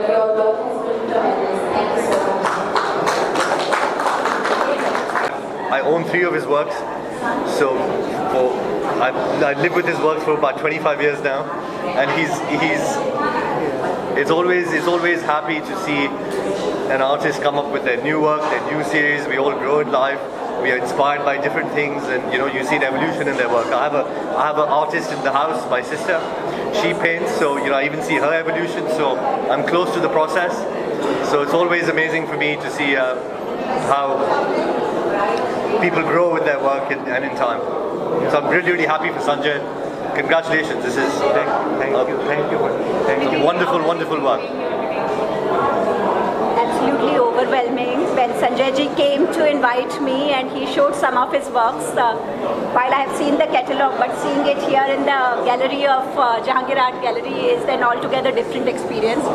your work has been tremendous. Thank you so much. I own 3 of his works, so I live with his works for about 25 years now, and it's always happy to see an artist come up with their new work, their new series. We all grow in life. We are inspired by different things, and you see an evolution in their work. I have an artist in the house, my sister. She paints, so I even see her evolution. So I'm close to the process. So it's always amazing for me to see how people grow with their work and in time. So I'm really, really happy for Sanjay. Congratulations. This is Thank you. Wonderful, wonderful work. Absolutely overwhelming when Sanjay ji came to invite me and he showed some of his works. While I have seen the catalogue, but seeing it here in the gallery of Jahangir Art Gallery is an altogether different experience.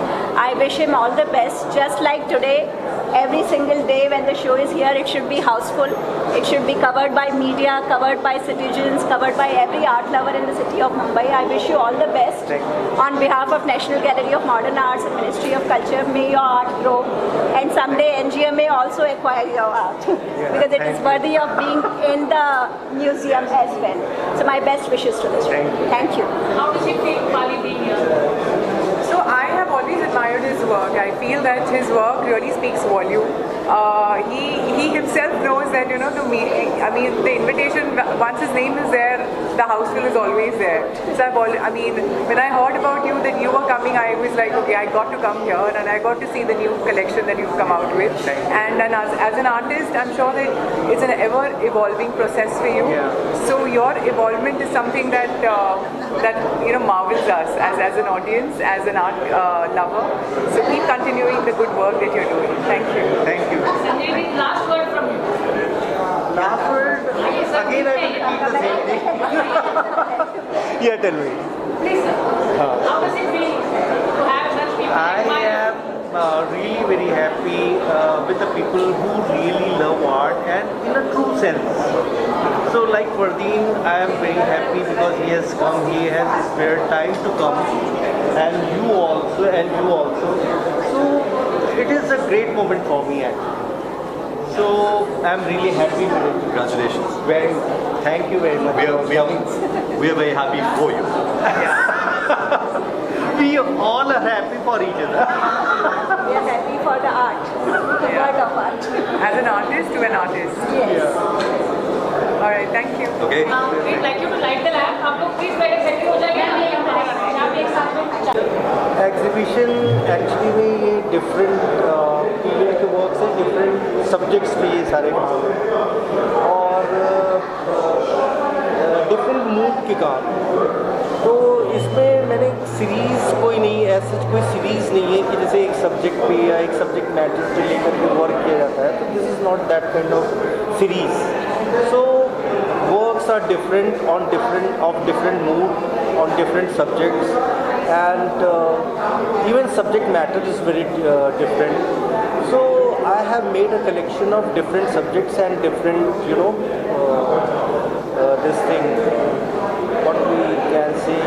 I wish him all the best. Just like today, every single day when the show is here, it should be houseful. It should be covered by media, covered by citizens, covered by every art lover in the city of Mumbai. I wish you all the best. On behalf of National Gallery of Modern Arts and Ministry of Culture, may your art grow. And someday NGM may also acquire your art because it is worthy of being in the museum as well. So my best wishes to this. Thank you. How does it feel, Pali, being here? So I have always admired his work. I feel that his work really speaks volume. He himself knows that to me, I mean, the invitation, once his name is there, the houseful is always there. So when I heard about you that you were coming, I was like, okay, I got to come here and I got to see the new collection that you've come out with. And as an artist, I'm sure that it's an ever evolving process for you. So your evolvement is something that marvels us as an audience, as an art lover. So keep continuing the good work that you're doing. Thank you. Thank you. Sanjay, last word from you. Last word, again I will repeat the same thing. Yeah, tell me. Please, sir. How does it feel to have such people? I am really very happy with the people who really love art and in a true sense. So like Fardeen, I am very happy because he has come, he has spared time to come, and you also. So it is a great moment for me actually. So I'm really happy with it. Congratulations. Thank you very much. We are very happy for you. We all are happy for each other. We are happy for the art, the world of art. As an artist to an artist. Yes. All right, thank you. Okay. We'd like you to light the lamp. आप लोग please पहले set हो जाइए हम ये करेंगे आप एक साथ में एग्जीबिशन एक्चुअली में ये डिफरेंट पीरियड के वर्क से डिफरेंट सब्जेक्ट्स पे ये सारे काम हैं और डिफरेंट मूड के काम। तो इसमें मैंने सीरीज़ कोई नहीं, ऐसा कोई सीरीज़ नहीं है कि जैसे एक सब्जेक्ट पे या एक सब्जेक्ट मैटर पे लेकर के वर्क किया जाता है। तो this is not that kind of series. So works are different on different mood on different subjects, and even subject matter is very different. So I have made a collection of different subjects and different this thing, what we can say,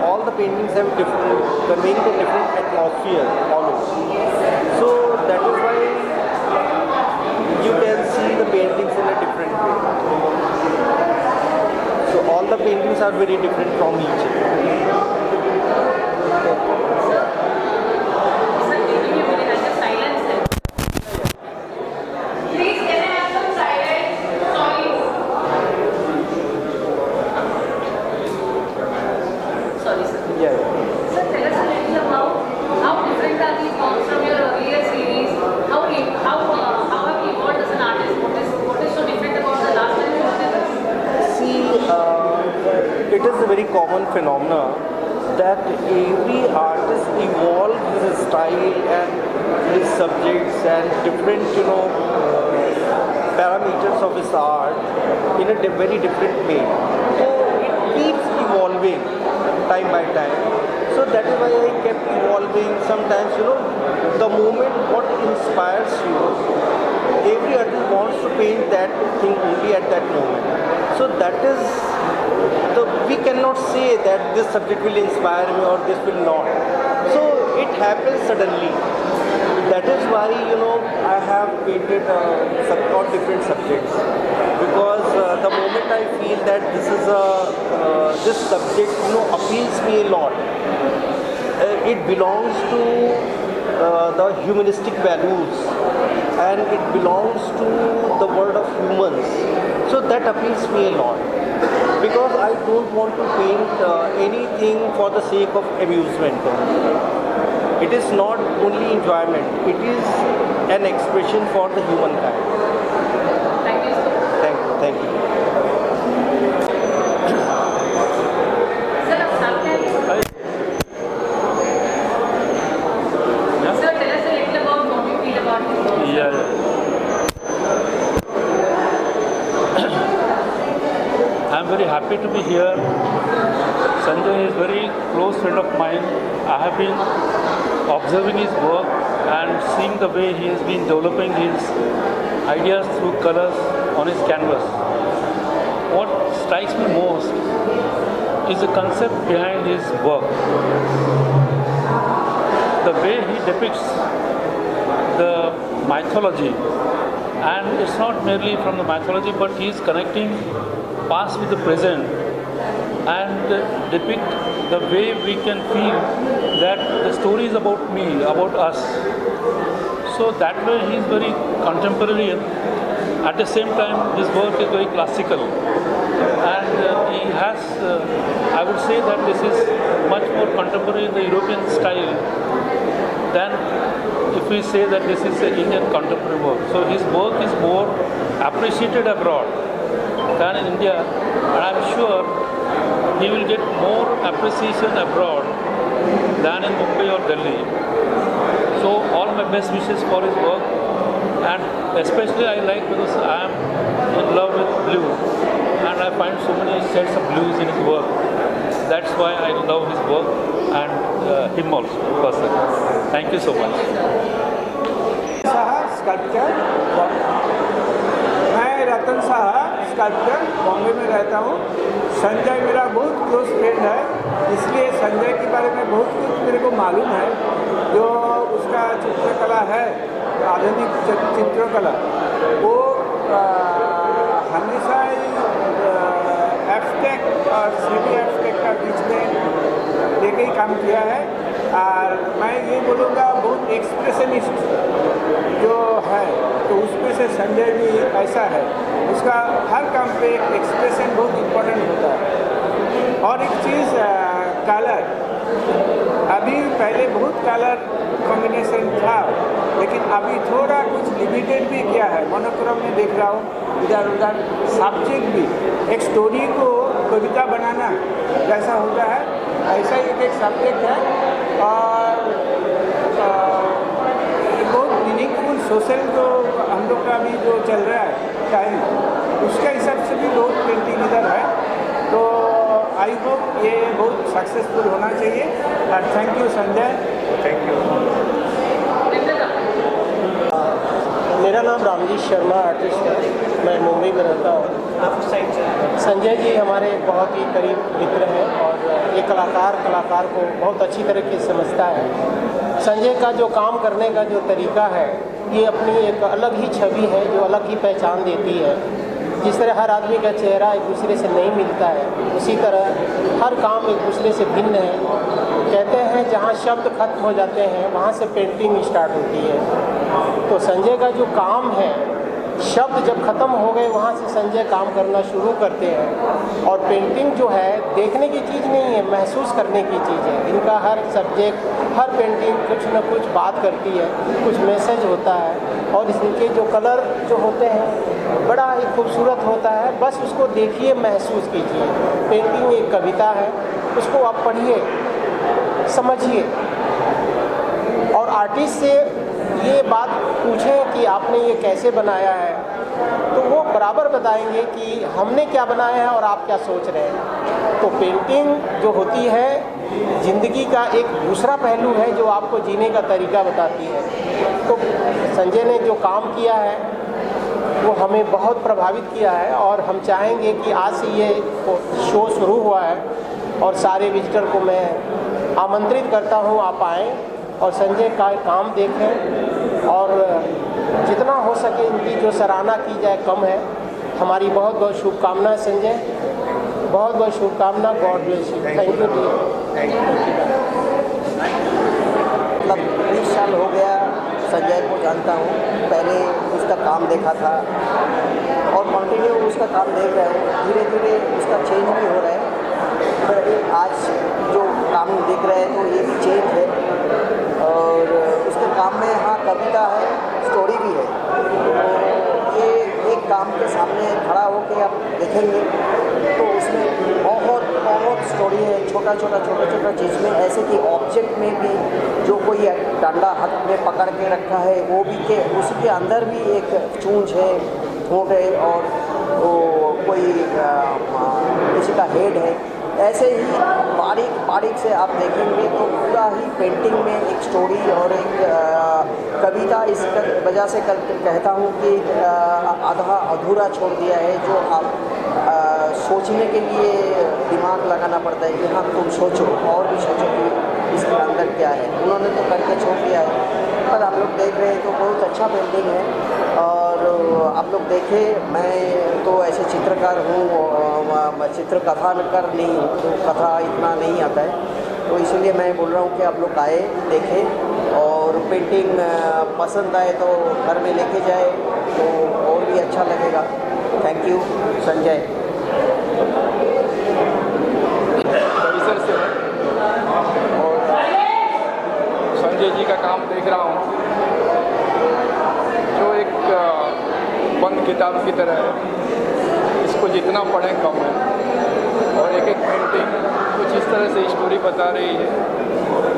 all the paintings have conveying a different atmosphere always. So that is why you can see the paintings in a different way. So all the paintings are very different from each other. Please, can I have some silence? Sorry, sir. Yeah. Sir, tell us a little about how different are these forms from your earlier series? How have you evolved as an artist? What is so different about the last time you did? See, it is a very common phenomena that every artist evolves his style and his subjects and different, parameters of his art in a very different way. So it keeps evolving time by time. So that is why I kept evolving. Sometimes, the moment what inspires you, every artist wants to paint that thing only at that moment. So that is we cannot say that this subject will inspire me or this will not. So it it happens suddenly. That is why, you know, I have painted on different subjects, because the moment I feel that this subject, you know, appeals me a lot. It belongs to the humanistic values, and it belongs to the world of humans. So that appeals me a lot, because I don't want to paint anything for the sake of amusement. It is not only enjoyment, it is an expression for the humankind. Thank you so much. Thank you. Sir, Sir, tell us a little about what you feel about this work. Yeah. I'm very happy to be here. Sanjay is very close friend of mine. I have been observing his work and seeing the way he has been developing his ideas through colors on his canvas. What strikes me most is the concept behind his work. The way he depicts the mythology, and it's not merely from the mythology, but he is connecting past with the present and depict the way we can feel that the story is about me, about us. So that way he is very contemporary. At the same time, his work is very classical, and he has, I would say that this is much more contemporary in the European style than if we say that this is an Indian contemporary work. So his work is more appreciated abroad than in India, and I'm sure he will get more appreciation abroad than in Mumbai or Delhi. So all my best wishes for his work, and especially I like because I am in love with blue, and I find so many shades of blues in his work. That's why I love his work and him also personally. Thank you so much. Sculpture, मैं रतन Saha sculpture Bombay में रहता हूँ। संजय मेरा बहुत close friend है, इसलिए संजय के बारे में बहुत कुछ मेरे को मालूम है। जो उसका चित्रकला है, आधुनिक चित्रकला, वो हमेशा एब्स्ट्रैक्ट और सेमी एब्स्ट्रैक्ट का बीच में लेके ही काम किया है। और मैं ये बोलूँगा बहुत एक्सप्रेशनिस्ट जो है, तो उसमें से संजय भी ऐसा है। उसका हर काम पे एक एक्सप्रेशन बहुत इम्पोर्टेंट होता है। और एक चीज़ कलर, अभी पहले बहुत कलर कॉम्बिनेशन था, लेकिन अभी थोड़ा कुछ लिमिटेड भी किया है। मोनोक्रोम में देख रहा हूँ, इधर उधर सब्जेक्ट भी, एक स्टोरी को कविता बनाना जैसा होता है, ऐसा ही एक सब्जेक्ट है। और बहुत मीनिंगफुल सोशल जो हम लोग का अभी जो चल रहा है टाइम, उसके हिसाब से भी बहुत पेंटिंग इधर है। तो आई होप ये बहुत सक्सेसफुल होना चाहिए। और thank you Sanjay. Thank you. मेरा नाम रामजीत शर्मा आर्टिस्ट है, मैं मुंबई में रहता हूँ। संजय जी हमारे बहुत ही करीब मित्र हैं, और ये कलाकार को बहुत अच्छी तरीके से समझता है। संजय का जो काम करने का जो तरीका है, ये अपनी एक अलग ही छवि है, जो अलग ही पहचान देती है। जिस तरह हर आदमी का चेहरा एक दूसरे से नहीं मिलता है, उसी तरह हर काम एक दूसरे से भिन्न है। कहते हैं जहाँ शब्द खत्म हो जाते हैं, वहाँ से पेंटिंग स्टार्ट होती है। तो संजय का जो काम है, शब्द जब ख़त्म हो गए, वहाँ से संजय काम करना शुरू करते हैं। और पेंटिंग जो है देखने की चीज़ नहीं है, महसूस करने की चीज़ है। इनका हर सब्जेक्ट, हर पेंटिंग कुछ न कुछ बात करती है, कुछ मैसेज होता है। और इनके जो कलर जो होते हैं बड़ा ही खूबसूरत होता है। बस उसको देखिए, महसूस कीजिए। पेंटिंग एक कविता है, उसको आप पढ़िए, समझिए। और आर्टिस्ट से ये बात पूछें कि आपने ये कैसे बनाया है, तो वो बराबर बताएंगे कि हमने क्या बनाया है और आप क्या सोच रहे हैं। तो पेंटिंग जो होती है ज़िंदगी का एक दूसरा पहलू है, जो आपको जीने का तरीका बताती है। तो संजय ने जो काम किया है वो हमें बहुत प्रभावित किया है, और हम चाहेंगे कि आज से ये शो शुरू हुआ है, और सारे विजिटर को मैं आमंत्रित करता हूँ, आप आएँ और संजय का काम देखें और जितना हो सके इनकी जो सराहना की जाए कम है। हमारी बहुत बहुत शुभकामनाएं संजय, बहुत बहुत शुभकामना। God bless you. Thank you. मतलब 20 साल हो गया संजय को जानता हूँ, पहले उसका काम देखा था और कंटिन्यू उसका काम देख रहे हैं। धीरे धीरे उसका चेंज भी हो रहा है, पर आज जो काम दिख रहा है तो ये भी चेंज है। और उसके काम में हाँ कविता है, स्टोरी भी है। तो ये एक काम के सामने खड़ा होकर आप देखेंगे तो उसमें बहुत बहुत स्टोरी है। छोटा छोटा चीज़ में, ऐसे कि ऑब्जेक्ट में भी जो कोई डंडा हाथ में पकड़ के रखा है वो भी के उसके अंदर भी एक चूंच है, ठोंट है और वो कोई किसी का हेड है। ऐसे ही बारीक से आप देखेंगे तो पूरा ही पेंटिंग में एक स्टोरी और एक कविता इस वजह से कहता हूँ कि आधा अधूरा छोड़ दिया है, जो आप सोचने के लिए दिमाग लगाना पड़ता है कि हाँ तुम सोचो और भी सोचो कि इसके अंदर क्या है। उन्होंने तो करके छोड़ दिया है, पर आप लोग देख रहे हैं तो बहुत अच्छा पेंटिंग है। और आप लोग देखें, मैं तो ऐसे चित्रकार हूँ, चित्र कथाकार नहीं हूँ, तो कथा इतना नहीं आता है, तो इसलिए मैं बोल रहा हूँ कि आप लोग आए देखें और पेंटिंग पसंद आए तो घर में लेके जाए तो और भी अच्छा लगेगा। Thank you Sanjay. परिसर से और संजय जी का काम देख रहा हूँ जो एक बंद किताब की तरह है। इसको जितना पढ़ें कम है और एक पेंटिंग कुछ इस तरह से स्टोरी बता रही है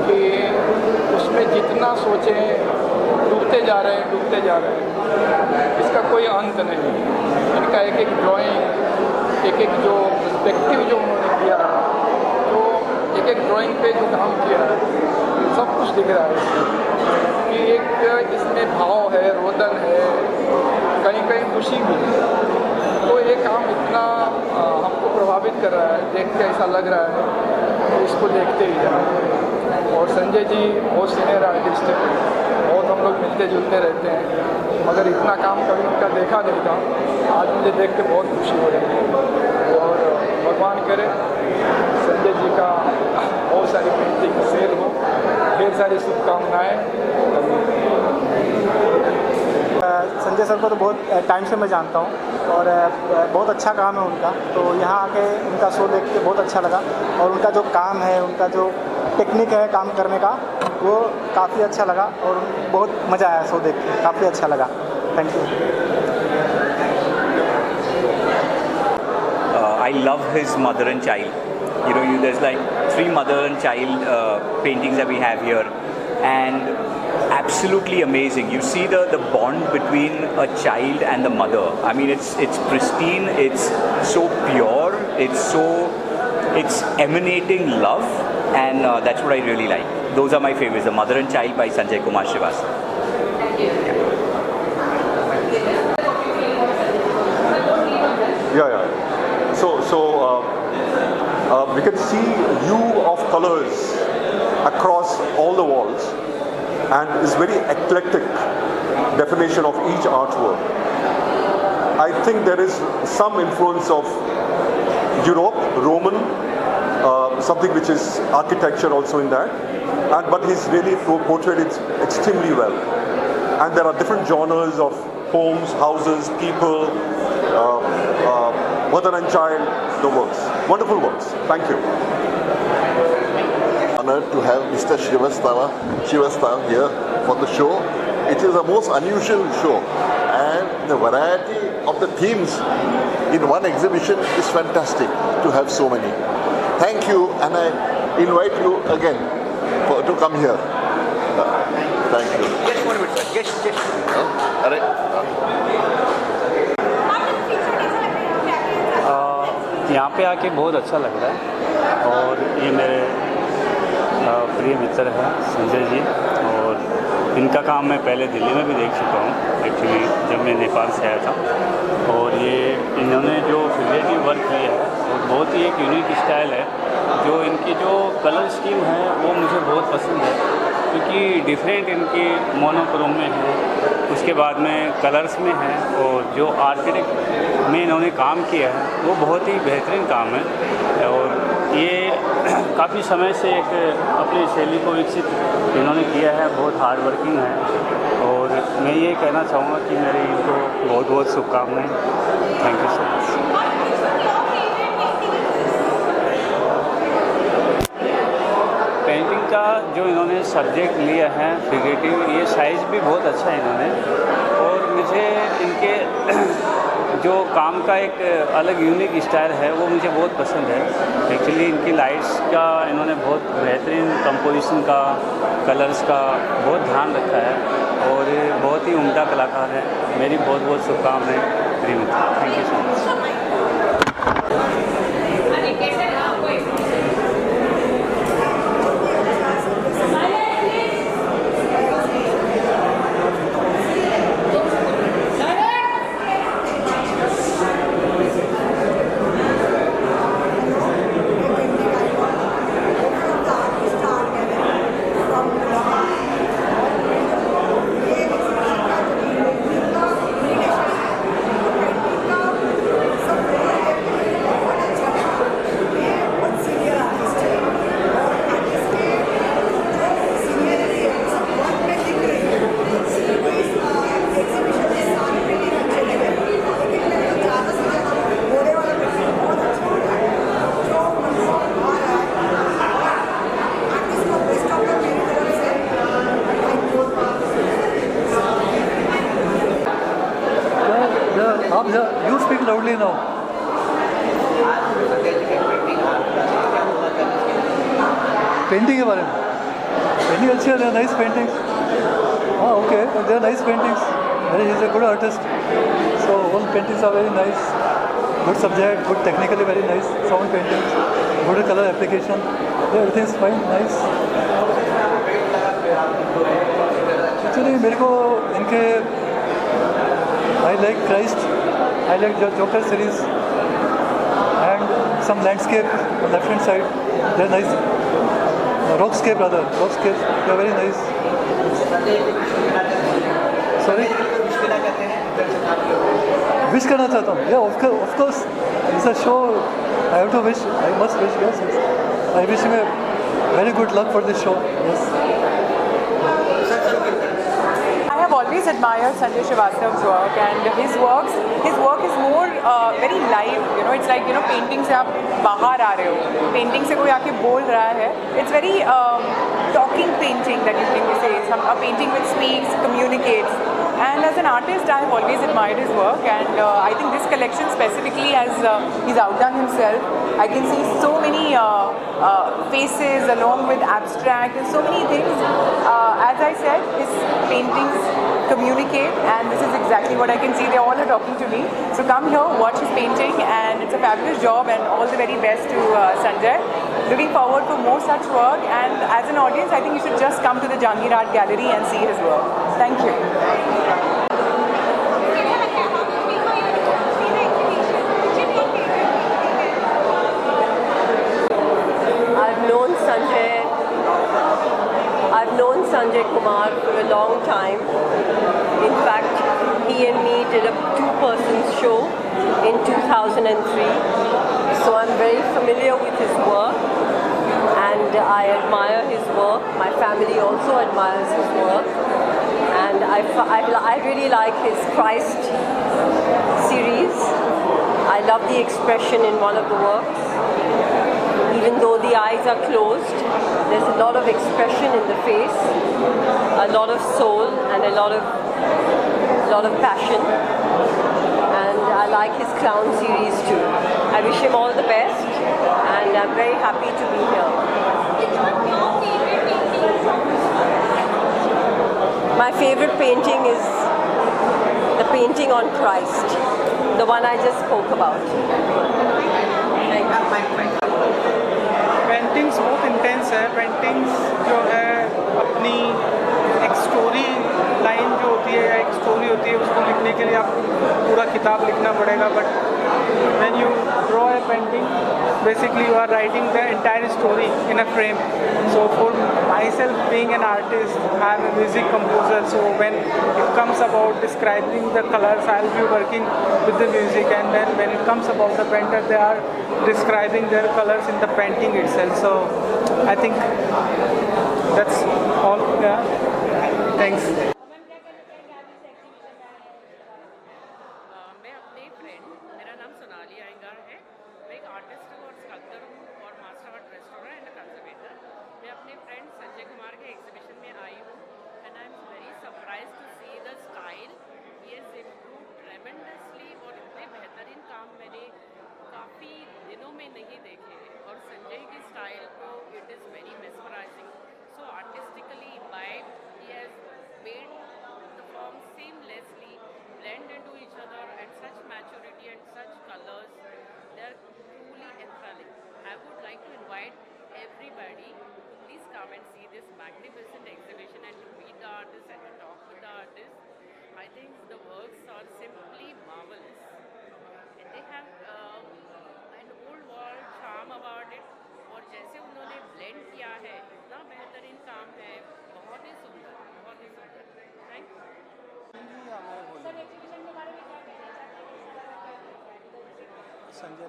कि उसमें जितना सोचें डूबते जा रहे हैं। इसका कोई अंत नहीं। इनका एक ड्राइंग, एक जो पर्सपेक्टिव जो उन्होंने किया है, तो एक ड्राइंग पे जो काम किया है सब कुछ दिख रहा है कि एक इसमें भाव है, रोदन है, कहीं खुशी भी है। तो ये काम इतना हमको प्रभावित कर रहा है, देख के ऐसा लग रहा है कि इसको देखते ही जाए। और संजय जी बहुत सीनियर आर्टिस्ट है, बहुत हम लोग मिलते जुलते रहते हैं, मगर इतना काम कभी उनका देखा नहीं था। आज मुझे देख के बहुत खुशी हो रही है और भगवान करे संजय जी का बहुत सारी पेंटिंग सेल हो, ढेर सारी शुभकामनाएँ। संजय सर को तो बहुत टाइम से मैं जानता हूँ और बहुत अच्छा काम है उनका, तो यहाँ आके उनका शो देख के बहुत अच्छा लगा। और उनका जो काम है, उनका जो टेक्निक है काम करने का, वो काफ़ी अच्छा लगा और बहुत मज़ा आया शो देख के, काफ़ी अच्छा लगा। Thank you. I love his mother and child. You know, there's like 3 mother and child paintings that we have here, and absolutely amazing. You see the bond between a child and the mother. I mean, it's pristine. It's so pure. It's emanating love, and that's what I really like. Those are my favorites. The Mother and Child by Sanjay Kumar Srivastava. Yeah. So we can see hue of colors across all the walls, and it's very eclectic definition of each artwork. I think there is some influence of Europe, Roman, something which is architecture also in that, but he's really portrayed it extremely well. And there are different genres of homes, houses, people, mother and child, the works. Wonderful works. Thank you. Honored to have Mr. Srivastava here for the show. It is a most unusual show, and the variety of the themes in one exhibition is fantastic to have so many. Thank you, and I invite you again to come here. Thank you. Just 1 minute, sir. यहाँ पे आके बहुत अच्छा लग रहा है और ये मेरे प्रिय मित्र हैं संजय जी, और इनका काम मैं पहले दिल्ली में भी देख चुका हूँ एक्चुअली जब मैं नेपाल से आया था। और ये इन्होंने जो फिगरेटिव वर्क किया है वो बहुत ही एक यूनिक स्टाइल है। जो इनकी जो कलर स्कीम है वो मुझे बहुत पसंद है क्योंकि डिफरेंट इनकी मोनोक्रोम में है, उसके बाद में कलर्स में है, और जो आर्किटेक्ट में इन्होंने काम किया है वो बहुत ही बेहतरीन काम है। और ये काफ़ी समय से एक अपनी शैली को विकसित इन्होंने किया है, बहुत हार्ड वर्किंग है। और मैं ये कहना चाहूँगा कि मेरी इनको बहुत बहुत शुभकामनाएं। Thank you so much. Painting का जो इन्होंने सब्जेक्ट लिया है फिगरेटिव, ये साइज़ भी बहुत अच्छा है इन्होंने, और मुझे इनके जो काम का एक अलग यूनिक स्टाइल है वो मुझे बहुत पसंद है। एक्चुअली इनकी लाइट्स का इन्होंने बहुत बेहतरीन कंपोजिशन का, कलर्स का बहुत ध्यान रखा है, और ये बहुत ही उम्दा कलाकार है। मेरी बहुत बहुत शुभकामनाएं प्रिय मित्र। Thank you so much. You speak loudly now. Painting के बारे में पेंटिंग अच्छी है, नाइस पेंटिंग। हाँ okay, they are nice paintings, very is a good artist, so all paintings are very nice, good subject, good technically very nice, sound paintings, good colour application, everything is fine, nice. Actually मेरे को इनके I like Christ, I like the Joker series and some landscape on left hand side. They're nice. Rockscape rather. Rockscape. They're very nice. Sorry. Wish करना चाहता हूँ. Yeah, of course. It's a show. I have to wish. I must wish. Yes. I wish him a very good luck for this show. Yes. I have always admired Sanjay Srivastava's work, and his work is more very live. You know, it's like, you know, painting से आप बाहर आ रहे हो, painting से कोई आके बोल रहा है. It's very talking painting that you can say. A painting which speaks, communicates. And as an artist, I have always admired his work, and I think this collection specifically has he's outdone himself. I can see so many faces along with abstract and so many things. As I said, his paintings communicate, and this is exactly what I can see. They all are talking to me. So come here, watch his painting, and it's a fabulous job, and all the very best to Sanjay. Looking forward for more such work, and as an audience, I think you should just come to the Jahangir Art Gallery and see his work. Thank you. I've known Sanjay Kumar for a long time. In fact, he and me did a two-person show in 2003. So I'm very familiar with his work, and I admire his work. My family also admires his work, and I really like his Christ series. I love the expression in one of the works. Even though the eyes are closed, there's a lot of expression in the face, a lot of soul, and a lot of passion. And I like his clown series too. I wish him all the best, and I'm very happy to be here. My favorite painting is the painting on Christ, the one I just spoke about. Thank you. Paintings बहुत intense है. Paintings जो है अपनी एक story line जो होती है या एक स्टोरी होती है, उसको लिखने के लिए आप पूरा किताब लिखना पड़ेगा. But when you draw a painting, basically you are writing the entire story in a frame. So for my myself being an artist, I'm a music composer, so when it comes about describing the colors, I'll be working with the music, and then when it comes about the painter, they are describing their colors in the painting itself. So I think that's all. Yeah. Thanks. मैं अपने friend, मेरा नाम सोनाली अयंगार है, मैं एक artist हूँ और sculptor हूँ और master art restaurant and conservator. मैं अपने फ्रेंड संजय कुमार के एग्जीबिशन में आई हूँ and I am very surprise to see the style. He has improve tremendously और इतने बेहतरीन काम मैंने काफ़ी दिनों में नहीं देखे और संजय की स्टाइल को it is very mesmerising. So artistically imbibed, he has made the forms seamlessly blend into each other at such maturity and such colors. They are truly enthralling. I would like to invite everybody to please come and see this magnificent exhibition and to meet the artists and to talk with the artists. I think the works are simply marvelous. And they have an old world charm about it. और जैसे उन्होंने blend किया है, इतना बेहतरीन काम है, बहुत ही सुंदर, बहुत ही सुंदर। Thank you. संजय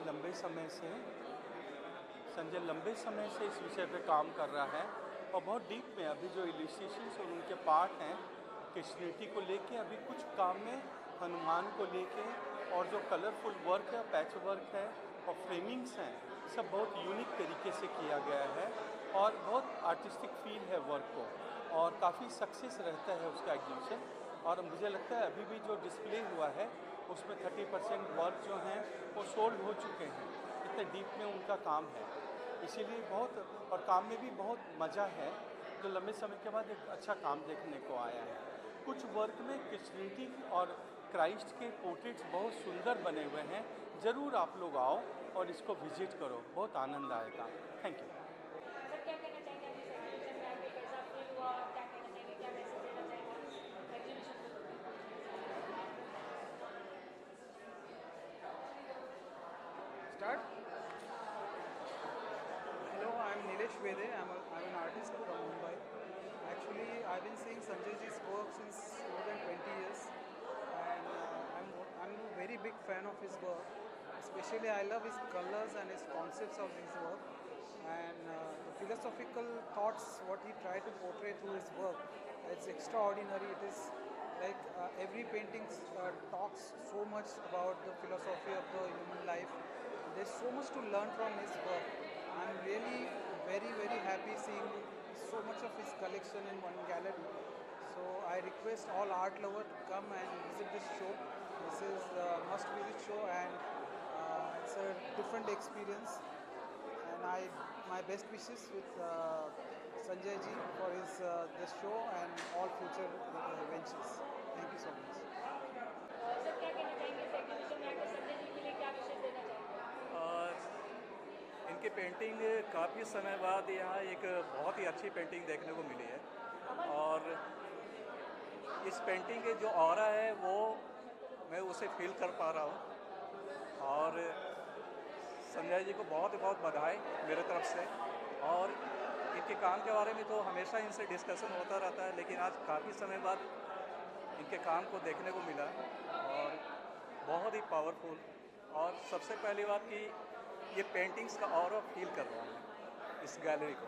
लंबे समय से इस विषय पे काम कर रहा है और बहुत डीप में अभी जो इलिस्ट्रेशंस और उनके पार्ट हैं कृष्णिटी को लेके, अभी कुछ काम में हनुमान को लेके और जो कलरफुल वर्क है, पैच वर्क है और फ्रेमिंग्स हैं, सब बहुत यूनिक तरीके से किया गया है और बहुत आर्टिस्टिक फील है वर्क को और काफ़ी सक्सेस रहता है उसका एग्जीबिशन। और मुझे लगता है अभी भी जो डिस्प्ले हुआ है उसमें 30% वर्क जो हैं वो सोल्ड हो चुके हैं, इतने डीप में उनका काम है। इसीलिए बहुत और काम में भी बहुत मज़ा है जो लंबे समय के बाद एक अच्छा काम देखने को आया है। कुछ वर्क में क्रिश्चियनिटी और क्राइस्ट के पोर्ट्रेट्स बहुत सुंदर बने हुए हैं। ज़रूर आप लोग आओ और इसको विजिट करो, बहुत आनंद आएगा। Thank you. Start. Hello, I'm Nilesh Vede. I'm an artist from Mumbai. Actually, I've been seeing Sanjayji's work since more than 20 years, and I'm a very big fan of his work. Especially, I love his colors and his concepts of his work, and the philosophical thoughts what he tried to portray through his work. It's extraordinary. It is like every painting talks so much about the philosophy of the human life. There's so much to learn from his work. I'm really very happy seeing so much of his collection in one gallery. So I request all art lovers to come and visit this show. This is a must visit show, and it's a different experience. And my best wishes with Sanjay ji for his this show and all future ventures. Thank you so much. इनकी painting काफ़ी समय बाद यहाँ एक बहुत ही अच्छी painting देखने को मिली है और इस पेंटिंग के जो ऑरा है वो मैं उसे फील कर पा रहा हूँ। और संजय जी को बहुत बधाई मेरे तरफ से। और इनके काम के बारे में तो हमेशा इनसे डिस्कशन होता रहता है, लेकिन आज काफ़ी समय बाद इनके काम को देखने को मिला और बहुत ही पावरफुल। और सबसे पहली बात कि ये पेंटिंग्स का ऑरा फील कर रहा हूँ इस गैलरी को।